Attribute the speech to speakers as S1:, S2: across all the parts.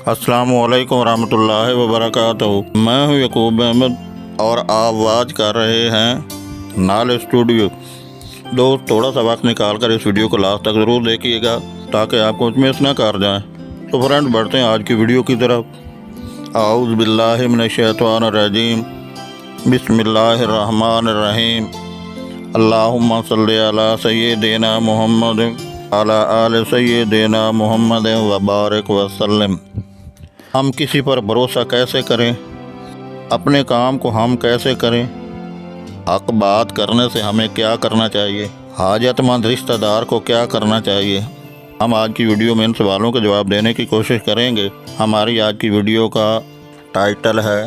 S1: السلام علیکم ورحمۃ اللہ وبرکاتہ۔ میں ہوں یعقوب احمد اور آپ واچ کر رہے ہیں نال اسٹوڈیو۔ دوست تھوڑا سا وقت نکال کر اس ویڈیو کو لاسٹ تک ضرور دیکھیے گا تاکہ آپ کو کچھ مس نہ کر جائیں۔ تو فرینڈ بڑھتے ہیں آج کی ویڈیو کی طرف۔ اعوذ باللہ من الشیطان الرجیم، بسم اللہ الرحمن الرحیم۔ اللہم صلی علی سیدنا محمد علی آل سیدنا محمد وبارک وسلم۔ ہم کسی پر بھروسہ کیسے کریں؟ اپنے کام کو ہم کیسے کریں؟ حق بات کرنے سے ہمیں کیا کرنا چاہیے؟ حاجت مند رشتہ دار کو کیا کرنا چاہیے؟ ہم آج کی ویڈیو میں ان سوالوں کے جواب دینے کی کوشش کریں گے۔ ہماری آج کی ویڈیو کا ٹائٹل ہے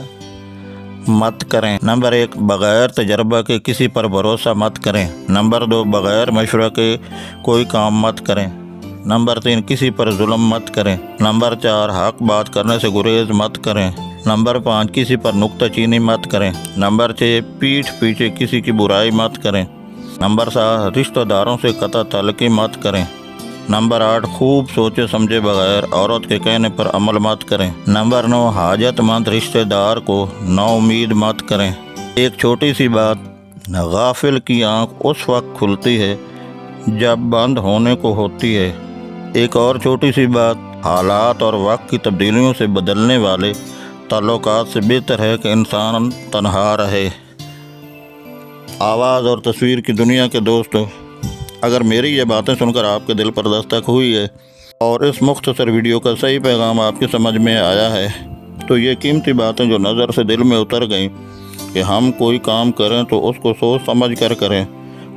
S1: مت کریں۔ نمبر 1، بغیر تجربہ کے کسی پر بھروسہ مت کریں۔ نمبر 2، بغیر مشورہ کے کوئی کام مت کریں۔ نمبر 3، کسی پر ظلم مت کریں۔ نمبر 4، حق بات کرنے سے گریز مت کریں۔ نمبر 5، کسی پر نکتہ چینی مت کریں۔ نمبر 6، پیٹھ پیچھے کسی کی برائی مت کریں۔ نمبر 7، رشتہ داروں سے قطع تعلقی مت کریں۔ نمبر 8، خوب سوچے سمجھے بغیر عورت کے کہنے پر عمل مت کریں۔ نمبر 9، حاجت مند رشتہ دار کو نا امید مت کریں۔ ایک چھوٹی سی بات، غافل کی آنکھ اس وقت کھلتی ہے جب بند ہونے کو ہوتی ہے۔ ایک اور چھوٹی سی بات، حالات اور وقت کی تبدیلیوں سے بدلنے والے تعلقات سے بہتر ہے کہ انسان تنہا رہے۔ آواز اور تصویر کی دنیا کے دوستو، اگر میری یہ باتیں سن کر آپ کے دل پر دستک ہوئی ہے اور اس مختصر ویڈیو کا صحیح پیغام آپ کی سمجھ میں آیا ہے تو یہ قیمتی باتیں جو نظر سے دل میں اتر گئیں کہ ہم کوئی کام کریں تو اس کو سوچ سمجھ کر کریں،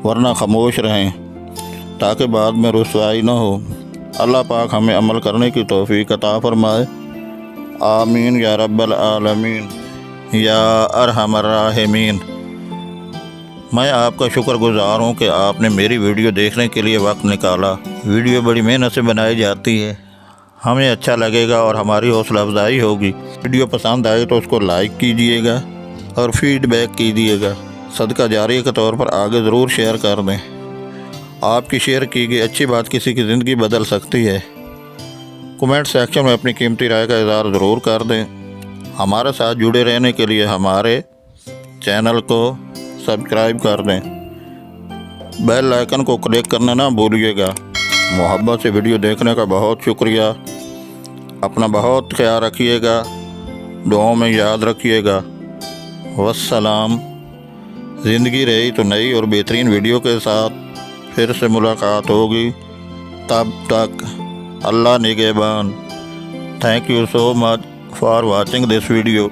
S1: ورنہ خاموش رہیں تاکہ بعد میں رسوائی نہ ہو۔ اللہ پاک ہمیں عمل کرنے کی توفیق عطا فرمائے، آمین یا رب العالمین یا ارحم الراحمین۔ میں آپ کا شکر گزار ہوں کہ آپ نے میری ویڈیو دیکھنے کے لیے وقت نکالا۔ ویڈیو بڑی محنت سے بنائی جاتی ہے، ہمیں اچھا لگے گا اور ہماری حوصلہ افزائی ہوگی۔ ویڈیو پسند آئے تو اس کو لائک کیجئے گا اور فیڈ بیک کیجئے گا۔ صدقہ جاریہ کے طور پر آگے ضرور شیئر کر دیں۔ آپ کی شیئر کی گئی اچھی بات کسی کی زندگی بدل سکتی ہے۔ کمنٹ سیکشن میں اپنی قیمتی رائے کا اظہار ضرور کر دیں۔ ہمارے ساتھ جڑے رہنے کے لیے ہمارے چینل کو سبسکرائب کر دیں۔ بیل آئیکن کو کلک کرنا نہ بھولیے گا۔ محبت سے ویڈیو دیکھنے کا بہت شکریہ۔ اپنا بہت خیال رکھیے گا، دعاؤں میں یاد رکھیے گا۔ والسلام۔ زندگی رہی تو نئی اور بہترین ویڈیو کے ساتھ پھر سے ملاقات ہوگی، تب تک اللہ نگہبان۔ Thank you so much for watching this video.